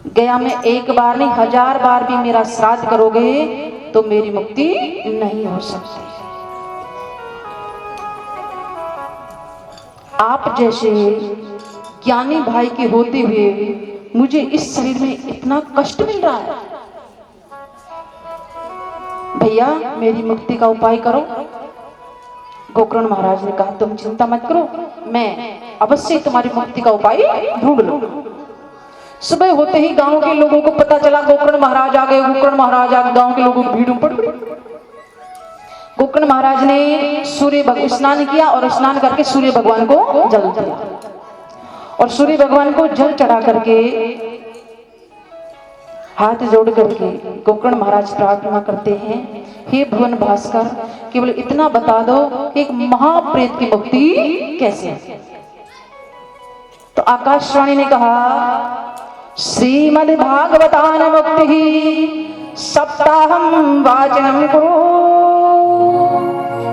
गया में एक बार नहीं 1000 बार भी मेरा श्राद्ध करोगे तो मेरी मुक्ति नहीं हो सकती। आप जैसे ज्ञानी भाई के होते हुए मुझे इस शरीर में इतना कष्ट मिल रहा है, भैया मेरी मुक्ति का उपाय करो। गोकर्ण महाराज ने कहा तुम चिंता मत करो, मैं अवश्य तुम्हारी मुक्ति का उपाय ढूंढ लूंगा। सुबह होते ही गांव के लोगों को पता चला गोकर्ण महाराज आ गए, गोकर्ण महाराज आ गए। गांव के लोगों की भीड़ उमड़ पड़ी। गोकर्ण महाराज ने सूर्य स्नान किया और स्नान करके सूर्य भगवान को जल दिया और सूर्य भगवान को जल चढ़ा करके हाथ जोड़ करके गोकर्ण महाराज प्रार्थना करते हैं, हे भुवन भास्कर केवल इतना बता दो कि एक महाप्रेत की मुक्ति कैसे है। तो आकाशवाणी ने कहा श्रीमद् भागवतान मुक्ति सप्ताहम वाचनम कुरु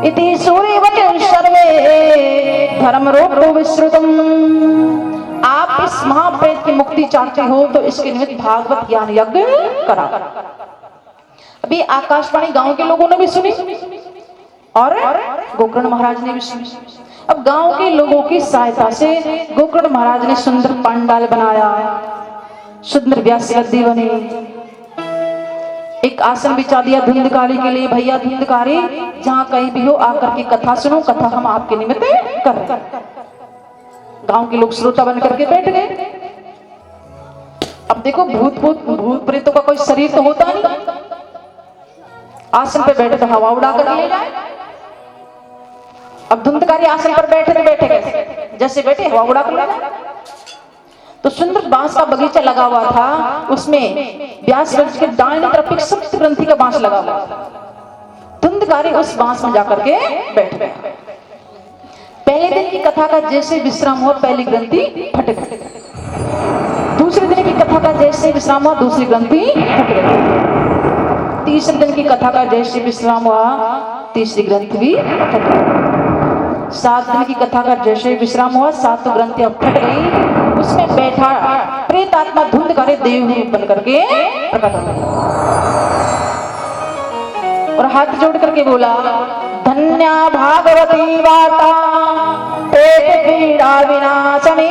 इति सूर्यवत सर्वे धर्म रूप विश्रुतम। आप इस महाप्रेत की मुक्ति चाहते हो तो इसके निमित्त भागवत ज्ञान यज्ञ करा। अभी आकाशवाणी गांव के लोगों ने भी सुनी और गोकर्ण महाराज ने भी सुनी। अब गांव के लोगों की सहायता से गोकर्ण महाराज ने सुंदर पंडाल बनाया, सुंदर व्यास गद्दी बनी, एक आसन बिछा दिया धुंधकारी के लिए। भैया धुंधकारी जहां कहीं भी हो आकर के कथा सुनो, कथा हम आपके निमित्त कर रहे हैं। गांव के लोग श्रोता बन करके बैठ गए। अब देखो भूत प्रेतों का कोई शरीर तो होता नहीं, आसन पे बैठे तो हवा उड़ा कर ले जाए। अब धुंधकारी आसन पर बैठे तो बैठे कैसे, जैसे बैठे हवा उड़ा कर ले जाए। तो सुंदर बांस का बगीचा लगा हुआ था, उसमें व्यास वृक्ष के दाहिनी तरफ एक सप्त ग्रंथि का बांस लगा हुआ था। धुंधकारी उस बांस में जाकर के बैठ गया। पहले दिन की कथा का जैसे विश्राम हुआ पहली ग्रंथि फट गई, दूसरे दिन की कथा का जैसे विश्राम हुआ दूसरी ग्रंथि फट गई, तीसरे दिन की कथा का जैसे विश्राम हुआ तीसरी ग्रंथि भी फट गई, 7 दिन की कथा का जैसे विश्राम हुआ 7 ग्रंथियां फट गई। उसमें बैठा प्रेत आत्मा धुंधकारी देव बन करके प्रकट हो गया और हाथ जोड़ करके बोला धन्या भागवती वार्ता पेट पीड़ा विनाशने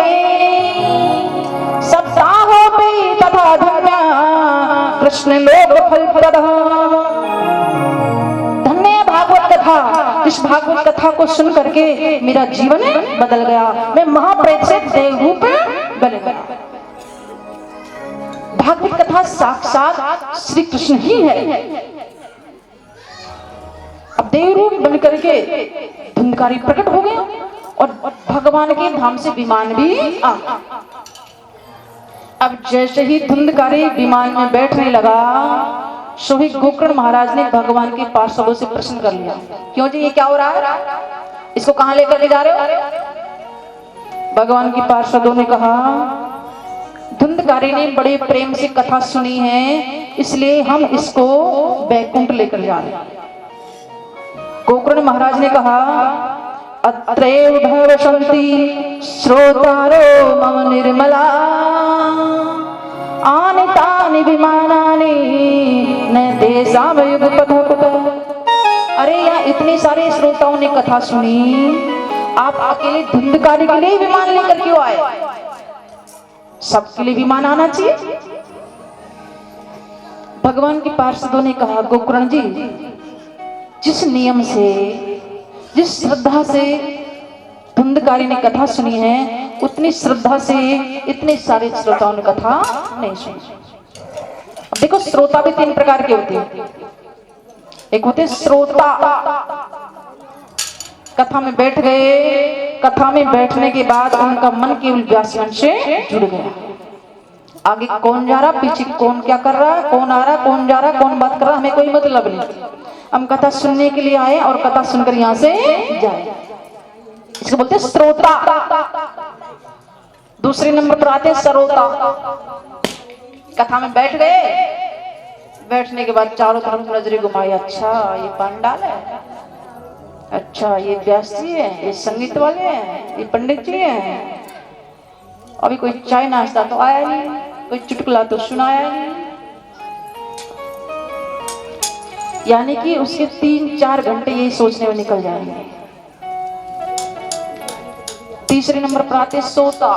सप्ताहोपि तथा धन्या कृष्ण लोक फलप्रदः। धन्य भागवत कथा, इस भागवत कथा को सुन करके मेरा जीवन बदल गया, मैं महाप्रेत से देव रूप बन गया। भागवत कथा साक्षात श्री कृष्ण ही है। अब देव रूप बन करके धुंधकारी प्रकट हो गया और भगवान के धाम से विमान भी आ। अब जैसे ही धुंधकारी विमान में बैठने लगा, सभी गोकर्ण महाराज ने भगवान के पार्षदों से प्रश्न कर लिया, क्यों जी ये क्या हो रहा है, इसको कहां लेकर के जा रहे हो। भगवान के पार्षदों ने कहा धुंधकारी ने बड़े प्रेम से कथा सुनी है, इसलिए हम इसको बैकुंठ लेकर जा रहे हैं। गोकर्ण महाराज ने कहा अत्रैव भवसन्ति श्रोतारो मम निर्मला आनि तानि विमानानि न तेषां युगपथः कुतः। अरे यहाँ इतने सारे श्रोताओं ने कथा सुनी, आप अकेले धुंधकारी के लिए विमान लेकर क्यों आए, सबके लिए विमान आना चाहिए। भगवान के पार्षदों ने कहा गोकर्ण जी, जिस नियम से जिस श्रद्धा से धुंधकारी ने कथा सुनी है उतनी श्रद्धा से इतने सारे श्रोताओं ने कथा नहीं सुनी। अब देखो श्रोता भी 3 प्रकार के होते हैं। एक होते श्रोता, कथा में बैठ गए, कथा में बैठने के बाद उनका मन केवल व्यासन से जुड़ गया। आगे कौन जा रहा, पीछे कौन क्या कर रहा, कौन आ रहा, कौन जा रहा, कौन बात कर रहा, हमें कोई मतलब नहीं। हम कथा सुनने के लिए आए और कथा सुनकर यहाँ से जाए, इसको बोलते हैं श्रोता। दूसरे नंबर पर आते हैं श्रोता। कथा में बैठ गए, बैठने के बाद चारों तरफ नजरें घुमाई, अच्छा ये पंडाल है, अच्छा ये व्यास जी है, ये संगीत वाले हैं, ये पंडित जी हैं, अभी कोई चाय नाश्ता तो आया नहीं, कोई चुटकुला तो सुनाया नहीं। यानी कि उसके 3-4 घंटे यही सोचने में निकल जाएंगे। तीसरे नंबर पर आते सोता।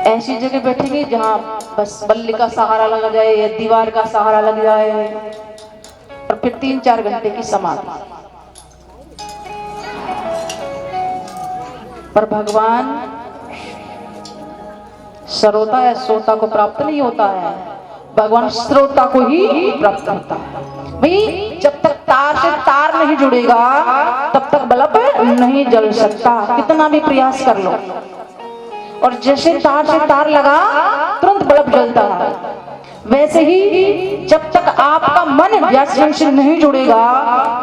ऐसी जगह बैठेंगे जहां बस बल्ली का सहारा लग जाए या दीवार का सहारा लग जाए और फिर 3-4 घंटे की समाधि। पर भगवान श्रोता या श्रोता को प्राप्त नहीं होता है, भगवान श्रोता को ही प्राप्त होता है। भाई जब तक तार से तार नहीं जुड़ेगा तब तक बल्ब नहीं जल सकता, कितना भी प्रयास कर लो। और जैसे तार से तार लगा तुरंत बल्ब जलता है, वैसे ही जब तक आपका मन व्यासजन से नहीं जुड़ेगा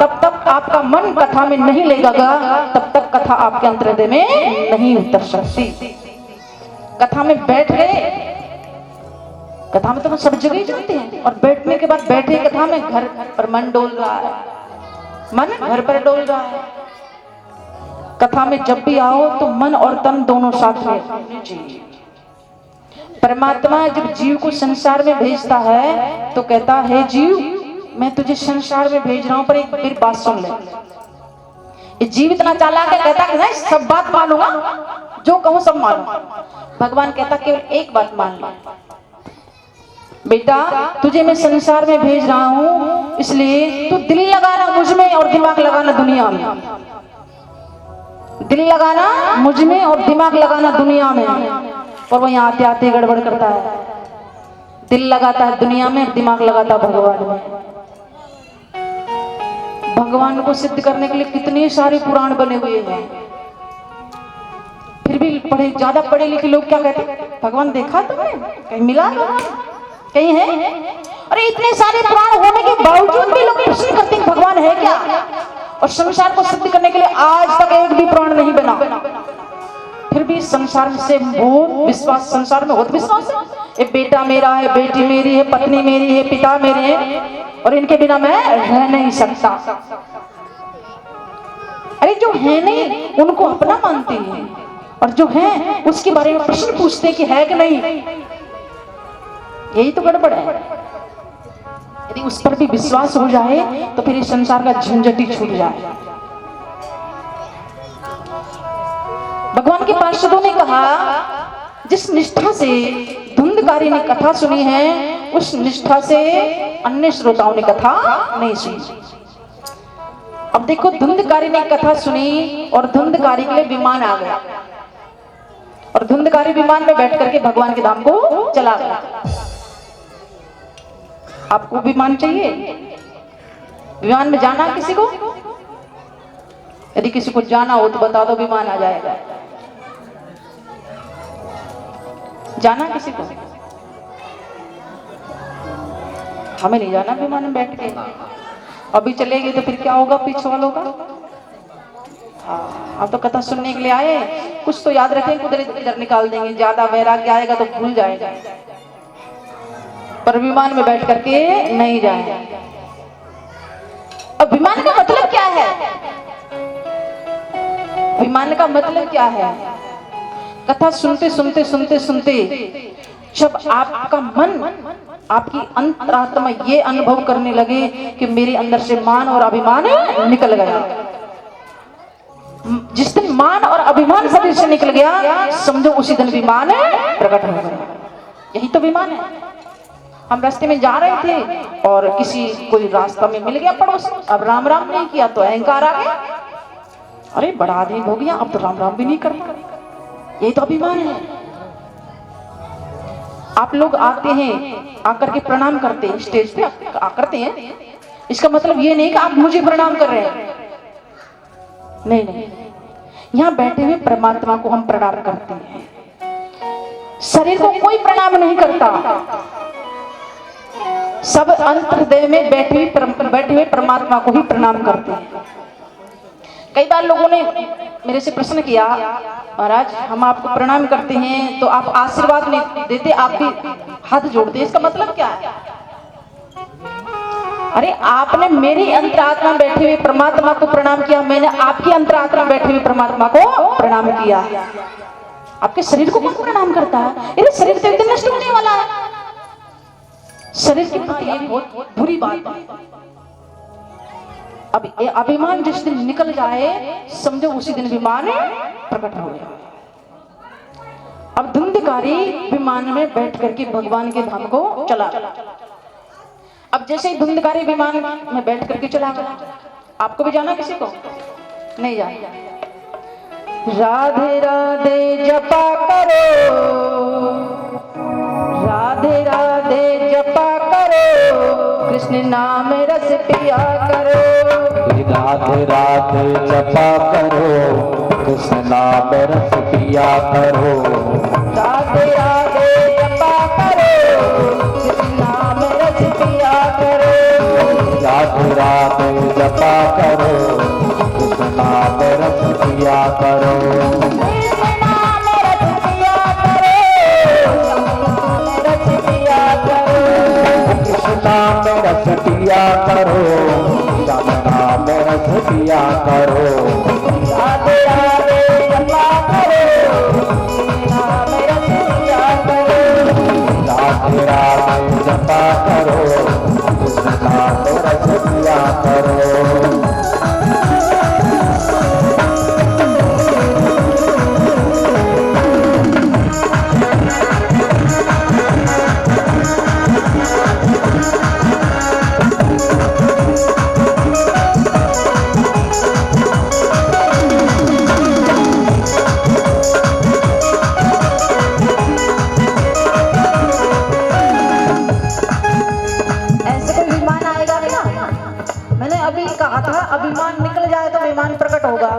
तब तक आपका मन कथा में नहीं लगेगा, तब तक कथा आपके अंतर्हृदय में नहीं उतर सकती। कथा में बैठ गए, कथा में तो हम सब जगह ही जाते हैं, और बैठने के बाद बैठे कथा में घर पर मन डोल रहा है, मन घर पर डोल रहा है। कथा में जब भी आओ तो मन और तन दोनों साथ में होने चाहिए। परमात्मा जब जीव को संसार में भेजता है तो कहता है जीव मैं तुझे संसार में भेज रहा हूं, पर एक मेरी बात सुन ले। ये जीव इतना चालाक है, कहता कि नहीं सब बात मानूंगा, जो कहूं सब मानूंगा। भगवान कहता केवल एक बात मान ले, बेटा तुझे मैं संसार में भेज रहा हूं इसलिए तू दिल लगाना मुझ में और दिमाग लगाना दुनिया में। दिल लगाना मुझ में और दिमाग लगाना दुनिया में। और वो यहाँ आते आते गड़बड़ करता है, दिल लगाता है दुनिया में, दिमाग लगाता है भगवान में। भगवान को सिद्ध करने के लिए कितने सारे पुराण बने हुए हैं, फिर भी ज्यादा पढ़े लिखे लोग क्या कहते हैं, भगवान देखा तुम्हें कहीं मिला कहीं है? अरे इतने सारे पुराण होने के बावजूद भी लोग प्रश्न करते हैं भगवान है क्या, और संसार को सिद्ध करने के लिए आज तक एक भी पुराण नहीं बना। फिर भी संसार से बहुत विश्वास, संसार में बहुत विश्वास है। ये बेटा मेरा है, बेटी मेरी है, पत्नी मेरी है, पिता मेरे हैं, और इनके बिना मैं रह नहीं सकता। अरे जो है नहीं उनको अपना मानते हैं, और जो है उसके बारे में प्रश्न पूछते हैं कि है कि नहीं। यही तो गड़बड़ है। यदि उस पर भी विश्वास हो जाए तो फिर इस संसार का झंझट ही छूट जाए। भगवान के पार्षदों ने कहा जिस निष्ठा से धुंधकारी ने कथा सुनी है उस निष्ठा से अन्य श्रोताओं ने कथा नहीं सुनी। अब देखो धुंधकारी ने कथा सुनी और धुंधकारी के लिए विमान आ गया, और धुंधकारी विमान में बैठ करके भगवान के धाम को चला गया। आपको विमान चाहिए? विमान में जाना किसी को? यदि किसी को जाना हो तो बता दो, विमान आ जाएगा। जाना किसी को? हमें नहीं जाना विमान में बैठ के। अभी चलेगी तो फिर क्या होगा पीछे वालों का? हाँ, अब तो कथा सुनने के लिए आए, कुछ तो याद रखें, उधर इधर निकाल देंगे। ज्यादा वैराग्य आएगा तो भूल जाएगा, पर विमान में बैठ करके नहीं जाए। अब विमान का मतलब क्या है? विमान का मतलब क्या है? कथा सुनते सुनते सुनते सुनते जब आपका मन, आपकी अंतरात्मा ये अनुभव करने लगे कि मेरे अंदर से मान और अभिमान निकल गया। जिस दिन मान और अभिमान शरीर से निकल गया समझो उसी दिन विमान प्रकट हो गया। यही तो विमान है। हम रास्ते में जा रहे थे और किसी कोई रास्ता में मिल गया पड़ोस, अब राम राम नहीं किया तो अहंकार आ गया, अरे बड़ा आदमी हो गया अब तो राम राम भी नहीं करता। यही तो अभिमान है। आप लोग आते हैं, आकर के प्रणाम करते हैं, स्टेज पे आकर हैं, इसका मतलब ये नहीं कि आप मुझे प्रणाम कर रहे हैं, नहीं नहीं, यहाँ बैठे हुए परमात्मा को हम प्रणाम करते हैं। शरीर को कोई प्रणाम नहीं करता, सब अंतर्हृदय में बैठे हुए परमात्मा को ही प्रणाम करते हैं। कई बार लोगों ने मेरे से प्रश्न किया, महाराज हम आपको प्रणाम करते हैं तो आप आशीर्वाद नहीं देते, आप भी हाथ जोड़ते, इसका मतलब क्या है? अरे आपने मेरी अंतरात्मा में बैठे हुए परमात्मा को प्रणाम किया, मैंने आपकी अंतरात्मा में बैठे हुए परमात्मा को प्रणाम किया। आपके शरीर को कौन प्रणाम करता है? अरे शरीर तो एक दिन नष्ट होने वाला है। शरीर की ये बहुत बुरी बात है। अब ये अभिमान जिस दिन निकल जाए समझो उसी दिन विमान प्रकट हो गया। अब धुंधकारी विमान में बैठ करके भगवान के धाम को चला। अब जैसे ही धुंधकारी विमान में बैठ करके चला गया, आपको भी जाना, किसी को नहीं जाना। राधे राधे जपा करो, राधे राधे जपा करो, कृष्ण नाम रस पिया करो। राधे राधे जपा करो, कृष्ण नाम रस पिया करो। राधे राधे जपा करो, कृष्ण नाम रस पिया करो। राधे राधे जपा करो, कृष्ण नाम रस पिया करो। कृष्ण नाम रस पिया करो, रस पिया करो। कृष्ण नाम रस पिया करो, श्याम नाम रस पिया करो। राधे राधे जपा करो, नाम रस पिया करो। राधे राधे जपा करो, कृष्ण नाम रस पिया करो। अभिमान निकल जाए तो विमान प्रकट होगा।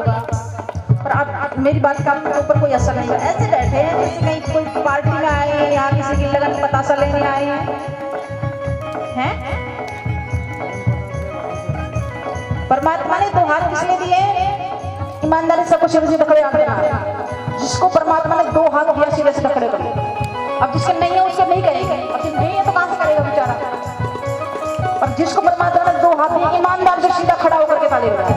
पर आप मेरी बात का आपके ऊपर कोई असर नहीं है। ऐसे बैठे हैं जैसे कहीं कोई पार्टी में आए हैं, यहाँ किसी की लगन पतासा लेने आए हैं। परमात्मा ने दो हाथ किसने दिए? ईमानदारी से कुछ सीधे खड़े आते हैं। जिसको परमात्मा ने दो हाथ दिया सीधे से खड़े कर। अब जिसका नहीं है उसका नहीं करेगा, अब जिसका नहीं है तो कहां से करेगा बेचारा। और जिसको परमात्मा ने दो हाथ दिए, ईमानदार से सीधा खड़ा होकर के ताली बजाए।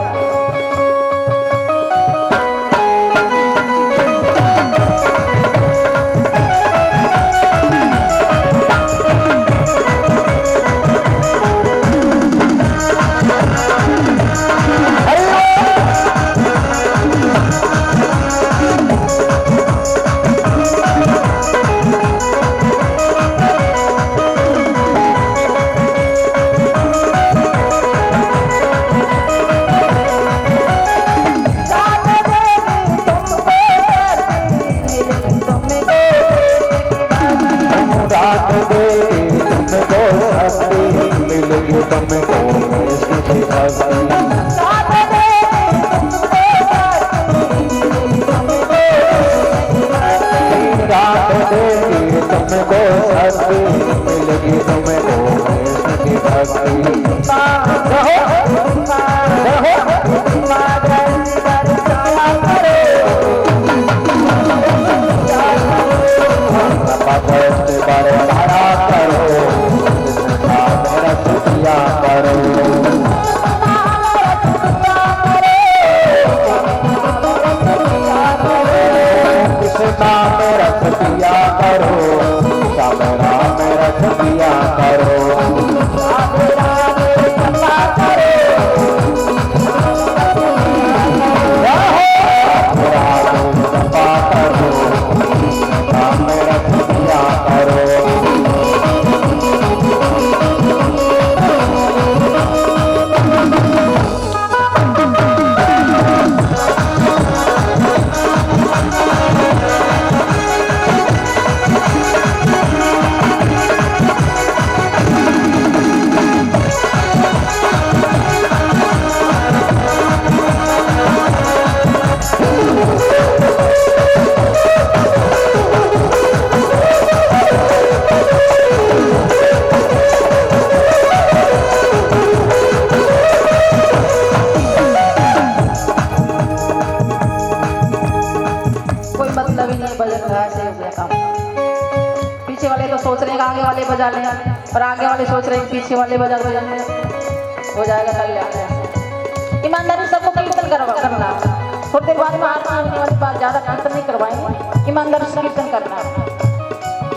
पीछे वाले तो सोच रहे हैं आगे वाले बजा लें, और आगे वाले सोच रहे हैं पीछे वाले बजा हो जाएगा कल्याण। ईमानदारी सबको कीर्तन करना। थोड़ी देर बाद में आरती होने वाली बात, ज्यादा कीर्तन नहीं करवाएंगे, ईमानदारी से कीर्तन करना है।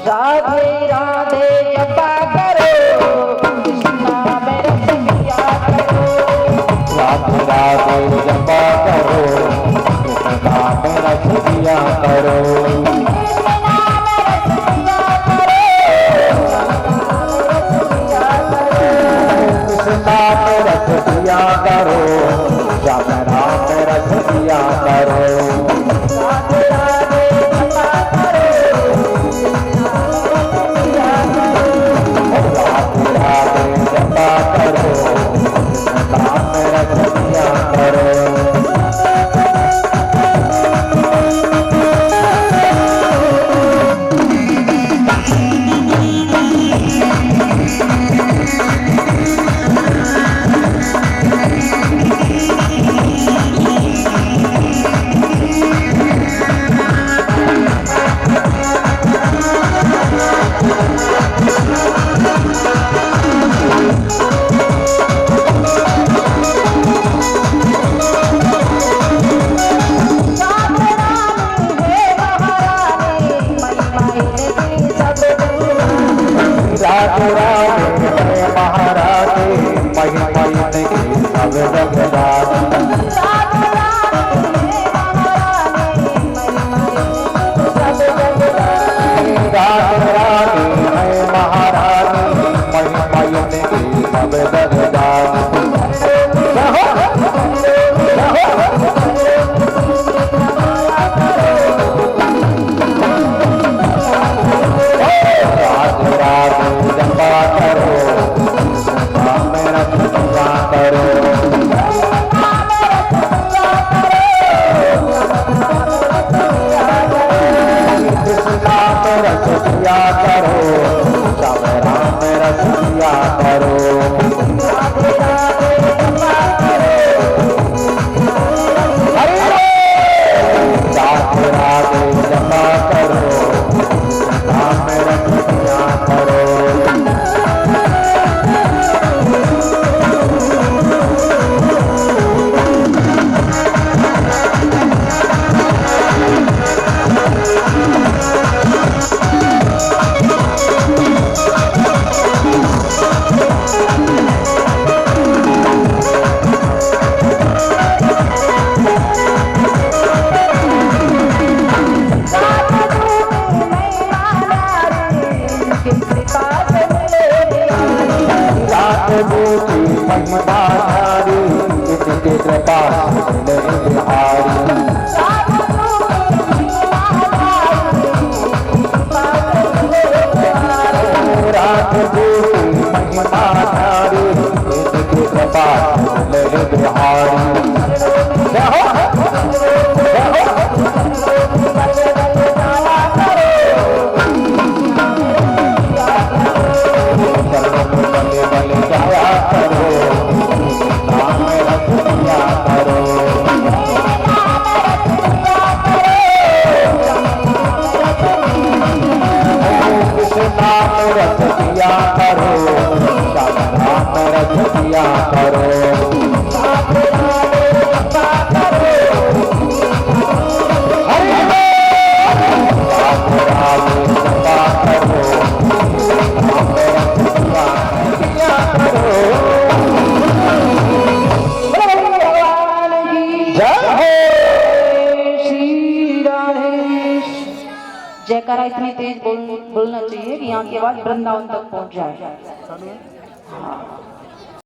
राधे राधे जपा करो, कृष्णा में रस पिया करो। राधे राधे जपा करो, कृष्णा में रस पिया करो। कृष्णा में रस पिया करो, जमुना में रस पिया करो। राधे राधे जपा करो, राधे राधे जपा करो, कृष्णा में रस पिया करो। राधे राधे है महाराधे, महिमा इनकी सब जगदारी। राधे राधे है महाराधे, महिमा इनकी सब जगदारी। राधे राधे जपा करो, कृष्णा में रस पिया करो। कृष्णा में रस पिया करो, जमुना में रस पिया करो। राधे राधे जपा करो, राधे राधे जपा करो, कृष्णा में रस पिया करो। राजदूती महिमाधारी, इनके कृपा मिले बिहारी। राजदूती महिमाधारी, इनके कृपा मिले बिहारी। बले बले जाया करो, नाम रस पिया करो। कृष्णा में रस पिया करो, जमुना में रस पिया करो। राधे राधे जपा करो, राधे राधे जपा करो, कृष्णा में रस पिया करो। भगवान की जय हो। श्री राधे। जयकारा इतनी तेज बोलना चाहिए कि यहाँ की आवाज वृंदावन तक पहुंच जाए। हाँ।